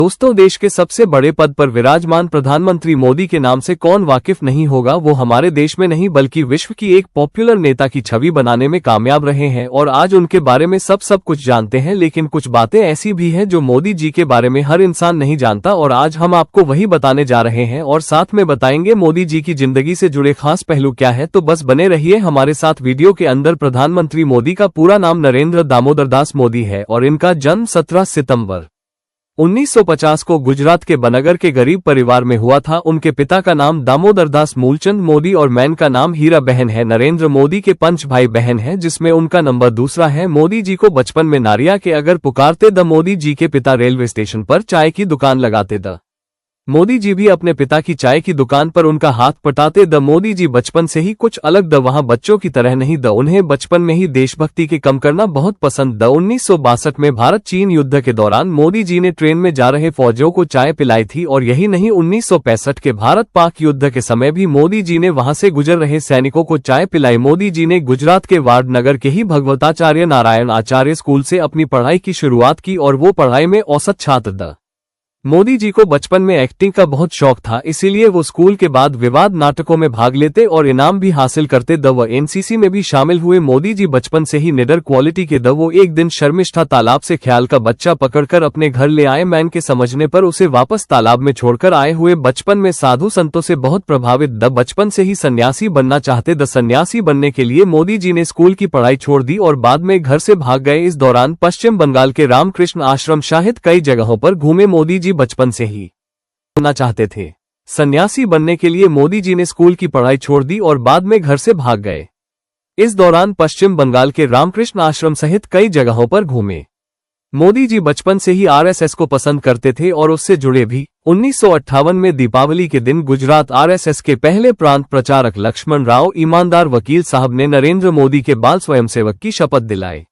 दोस्तों, देश के सबसे बड़े पद पर विराजमान प्रधानमंत्री मोदी के नाम से कौन वाकिफ नहीं होगा। वो हमारे देश में नहीं बल्कि विश्व की एक पॉपुलर नेता की छवि बनाने में कामयाब रहे हैं और आज उनके बारे में सब कुछ जानते हैं। लेकिन कुछ बातें ऐसी भी हैं जो मोदी जी के बारे में हर इंसान नहीं जानता और आज हम आपको वही बताने जा रहे हैं और साथ में बताएंगे मोदी जी की जिंदगी से जुड़े खास पहलू क्या है। तो बस बने रहिए हमारे साथ वीडियो के अंदर। प्रधानमंत्री मोदी का पूरा नाम नरेंद्र दामोदर दास मोदी है और इनका जन्म 17 सितंबर 1950 को गुजरात के बनगर के गरीब परिवार में हुआ था। उनके पिता का नाम दामोदर दास मूलचंद मोदी और मैन का नाम हीरा बहन है। नरेंद्र मोदी के 5 भाई बहन हैं जिसमें उनका नंबर दूसरा है। मोदी जी को बचपन में नारिया के अगर पुकारते द मोदी जी के पिता रेलवे स्टेशन पर चाय की दुकान लगाते द मोदी जी भी अपने पिता की चाय की दुकान पर उनका हाथ पटाते द मोदी जी बचपन से ही कुछ अलग द वहां बच्चों की तरह नहीं द उन्हें बचपन में ही देशभक्ति के काम करना बहुत पसंद द 1962 में भारत चीन युद्ध के दौरान मोदी जी ने ट्रेन में जा रहे फौजियों को चाय पिलाई थी और यही नहीं 1965 के भारत पाक युद्ध के समय भी मोदी जी ने वहां से गुजर रहे सैनिकों को चाय पिलाई। मोदी जी ने गुजरात के वाडनगर के ही भगवताचार्य नारायण आचार्य स्कूल से अपनी पढ़ाई की शुरुआत की और वो पढ़ाई में औसत छात्र द मोदी जी को बचपन में एक्टिंग का बहुत शौक था, इसीलिए वो स्कूल के बाद विवाद नाटकों में भाग लेते और इनाम भी हासिल करते द वो एनसीसी में भी शामिल हुए। मोदी जी बचपन से ही निडर क्वालिटी के द वो एक दिन शर्मिष्ठा तालाब से ख्याल का बच्चा पकड़कर अपने घर ले आए। मैन के समझने पर उसे वापस तालाब में छोड़कर आए हुए। बचपन में साधु संतों से बहुत प्रभावित द बचपन से ही सन्यासी बनना चाहते द सन्यासी बनने के लिए मोदी जी ने स्कूल की पढ़ाई छोड़ दी और बाद में घर से भाग गए। इस दौरान पश्चिम बंगाल के रामकृष्ण आश्रम सहित कई जगहों पर घूमे। मोदी जी बचपन से ही बनना चाहते थे। सन्यासी बनने के लिए मोदी जी ने स्कूल की पढ़ाई छोड़ दी और बाद में घर से भाग गए। इस दौरान पश्चिम बंगाल के रामकृष्ण आश्रम सहित कई जगहों पर घूमे। मोदी जी बचपन से ही आरएसएस को पसंद करते थे और उससे जुड़े भी। 1958 में दीपावली के दिन गुजरात आरएसएस के पहले प्रांत प्रचारक लक्ष्मण राव ईमानदार वकील साहब ने नरेंद्र मोदी के बाल स्वयंसेवक की शपथ दिलाई।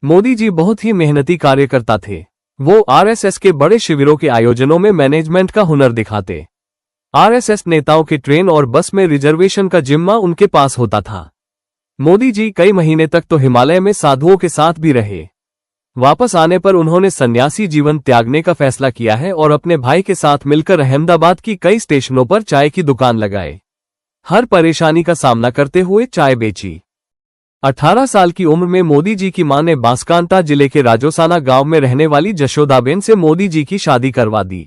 मोदी जी बहुत ही मेहनती कार्यकर्ता थे। वो आरएसएस के बड़े शिविरों के आयोजनों में मैनेजमेंट का हुनर दिखाते। आरएसएस नेताओं के ट्रेन और बस में रिजर्वेशन का जिम्मा उनके पास होता था। मोदी जी कई महीने तक तो हिमालय में साधुओं के साथ भी रहे। वापस आने पर उन्होंने सन्यासी जीवन त्यागने का फैसला किया है और अपने भाई के साथ मिलकर अहमदाबाद की कई स्टेशनों पर चाय की दुकान लगाए। हर परेशानी का सामना करते हुए चाय बेची। 18 साल की उम्र में मोदी जी की मां ने बांसकांता जिले के राजोसाना गांव में रहने वाली जशोदाबेन से मोदी जी की शादी करवा दी।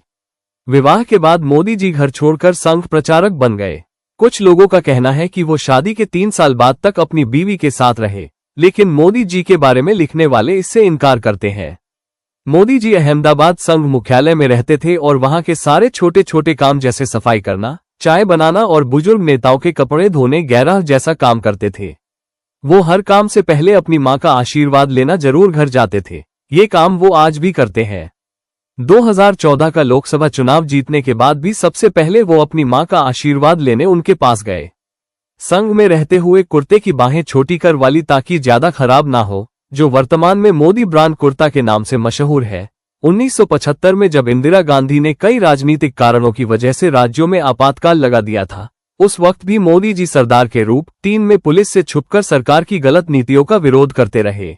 विवाह के बाद मोदी जी घर छोड़कर संघ प्रचारक बन गए। कुछ लोगों का कहना है कि वो शादी के 3 साल बाद तक अपनी बीवी के साथ रहे, लेकिन मोदी जी के बारे में लिखने वाले इससे इनकार करते हैं। मोदी जी अहमदाबाद संघ मुख्यालय में रहते थे और वहां के सारे छोटे छोटे काम जैसे सफाई करना, चाय बनाना और बुजुर्ग नेताओं के कपड़े धोने गैराह जैसा काम करते थे। वो हर काम से पहले अपनी मां का आशीर्वाद लेना जरूर घर जाते थे। ये काम वो आज भी करते हैं। 2014 का लोकसभा चुनाव जीतने के बाद भी सबसे पहले वो अपनी मां का आशीर्वाद लेने उनके पास गए। संघ में रहते हुए कुर्ते की बाहें छोटी कर वाली ताकि ज्यादा खराब ना हो, जो वर्तमान में मोदी ब्रांड कुर्ता के नाम से मशहूर है। 1975 में जब इंदिरा गांधी ने कई राजनीतिक कारणों की वजह से राज्यों में आपातकाल लगा दिया था, उस वक्त भी मोदी जी सरदार के रूप 3 में पुलिस से छुपकर सरकार की गलत नीतियों का विरोध करते रहे।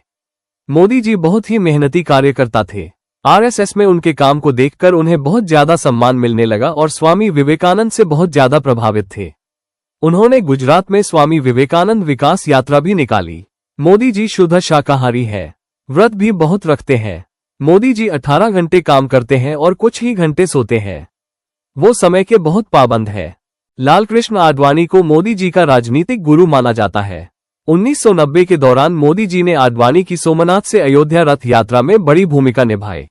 मोदी जी बहुत ही मेहनती कार्यकर्ता थे। आरएसएस में उनके काम को देखकर उन्हें बहुत ज्यादा सम्मान मिलने लगा और स्वामी विवेकानंद से बहुत ज्यादा प्रभावित थे। उन्होंने गुजरात में स्वामी विवेकानंद विकास यात्रा भी निकाली। मोदी जी शुद्ध शाकाहारी है, व्रत भी बहुत रखते हैं। मोदी जी 18 घंटे काम करते हैं और कुछ ही घंटे सोते हैं। वो समय के बहुत पाबंद है। लालकृष्ण आडवाणी को मोदी जी का राजनीतिक गुरु माना जाता है। 1990 के दौरान मोदी जी ने आडवाणी की सोमनाथ से अयोध्या रथ यात्रा में बड़ी भूमिका निभाई।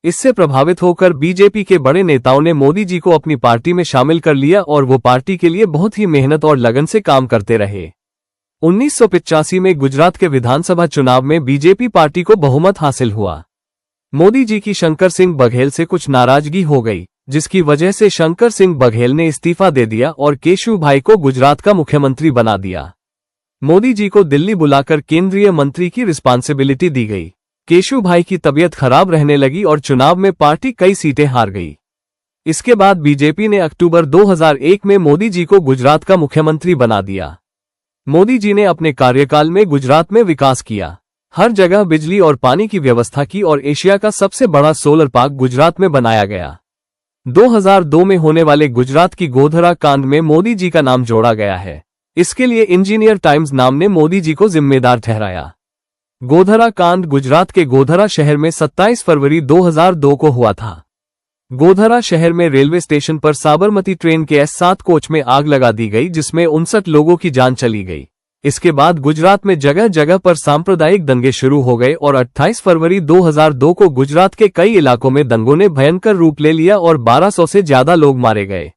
इससे प्रभावित होकर बीजेपी के बड़े नेताओं ने मोदी जी को अपनी पार्टी में शामिल कर लिया और वो पार्टी के लिए बहुत ही मेहनत और लगन से काम करते रहे। 1985 में गुजरात के विधानसभा चुनाव में बीजेपी पार्टी को बहुमत हासिल हुआ। मोदी जी की शंकर सिंह बघेल से कुछ नाराजगी हो गई, जिसकी वजह से शंकर सिंह बघेल ने इस्तीफा दे दिया और केशुभाई को गुजरात का मुख्यमंत्री बना दिया। मोदी जी को दिल्ली बुलाकर केंद्रीय मंत्री की रिस्पांसिबिलिटी दी गई। केशुभाई की तबीयत खराब रहने लगी और चुनाव में पार्टी कई सीटें हार गई। इसके बाद बीजेपी ने अक्टूबर 2001 में मोदी जी को गुजरात का मुख्यमंत्री बना दिया। मोदी जी ने अपने कार्यकाल में गुजरात में विकास किया। हर जगह बिजली और पानी की व्यवस्था की और एशिया का सबसे बड़ा सोलर पार्क गुजरात में बनाया गया। 2002 में होने वाले गुजरात की गोधरा कांड में मोदी जी का नाम जोड़ा गया है। इसके लिए इंजीनियर टाइम्स नाम ने मोदी जी को जिम्मेदार ठहराया। गोधरा कांड गुजरात के गोधरा शहर में 27 फरवरी 2002 को हुआ था। गोधरा शहर में रेलवे स्टेशन पर साबरमती ट्रेन के S7 कोच में आग लगा दी गई, जिसमें 59 लोगों की जान चली गई। इसके बाद गुजरात में जगह जगह पर सांप्रदायिक दंगे शुरू हो गए और 28 फरवरी 2002 को गुजरात के कई इलाकों में दंगों ने भयंकर रूप ले लिया और 1200 से ज्यादा लोग मारे गए।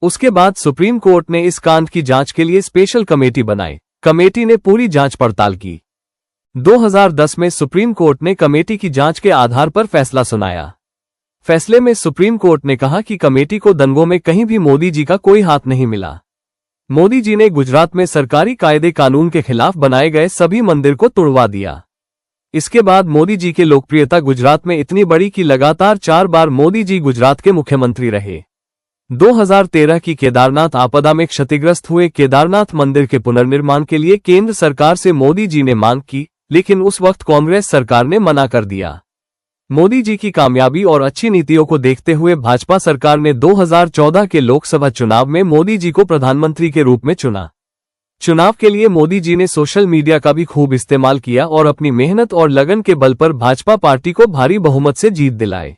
उसके बाद सुप्रीम कोर्ट ने इस कांड की जांच के लिए स्पेशल कमेटी बनाई। कमेटी ने पूरी जांच पड़ताल की। 2010 में सुप्रीम कोर्ट ने कमेटी की जांच के आधार पर फैसला सुनाया। फैसले में सुप्रीम कोर्ट ने कहा कि कमेटी को दंगों में कहीं भी मोदी जी का कोई हाथ नहीं मिला। मोदी जी ने गुजरात में सरकारी कायदे कानून के खिलाफ बनाए गए सभी मंदिर को तोड़वा दिया। इसके बाद मोदी जी की लोकप्रियता गुजरात में इतनी बढ़ी कि लगातार 4 बार मोदी जी गुजरात के मुख्यमंत्री रहे। 2013 की केदारनाथ आपदा में क्षतिग्रस्त हुए केदारनाथ मंदिर के पुनर्निर्माण के लिए केंद्र सरकार से मोदी जी ने मांग की, लेकिन उस वक्त कांग्रेस सरकार ने मना कर दिया। मोदी जी की कामयाबी और अच्छी नीतियों को देखते हुए भाजपा सरकार ने 2014 के लोकसभा चुनाव में मोदी जी को प्रधानमंत्री के रूप में चुना। चुनाव के लिए मोदी जी ने सोशल मीडिया का भी खूब इस्तेमाल किया और अपनी मेहनत और लगन के बल पर भाजपा पार्टी को भारी बहुमत से जीत दिलाए।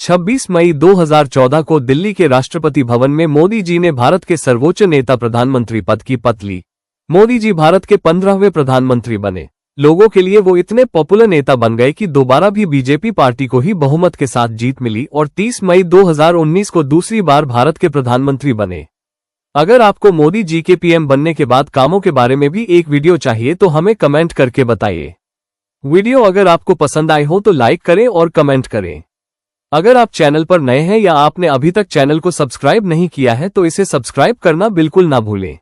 26 मई 2014 को दिल्ली के राष्ट्रपति भवन में मोदी जी ने भारत के सर्वोच्च नेता प्रधानमंत्री पद की शपथ ली। मोदी जी भारत के 15वें प्रधानमंत्री बने। लोगों के लिए वो इतने पॉपुलर नेता बन गए कि दोबारा भी बीजेपी पार्टी को ही बहुमत के साथ जीत मिली और 30 मई 2019 को दूसरी बार भारत के प्रधानमंत्री बने। अगर आपको मोदी जी के पीएम बनने के बाद कामों के बारे में भी एक वीडियो चाहिए तो हमें कमेंट करके बताइए। वीडियो अगर आपको पसंद आए हो तो लाइक करें और कमेंट करें। अगर आप चैनल पर नए हैं या आपने अभी तक चैनल को सब्सक्राइब नहीं किया है तो इसे सब्सक्राइब करना बिल्कुल ना भूलें।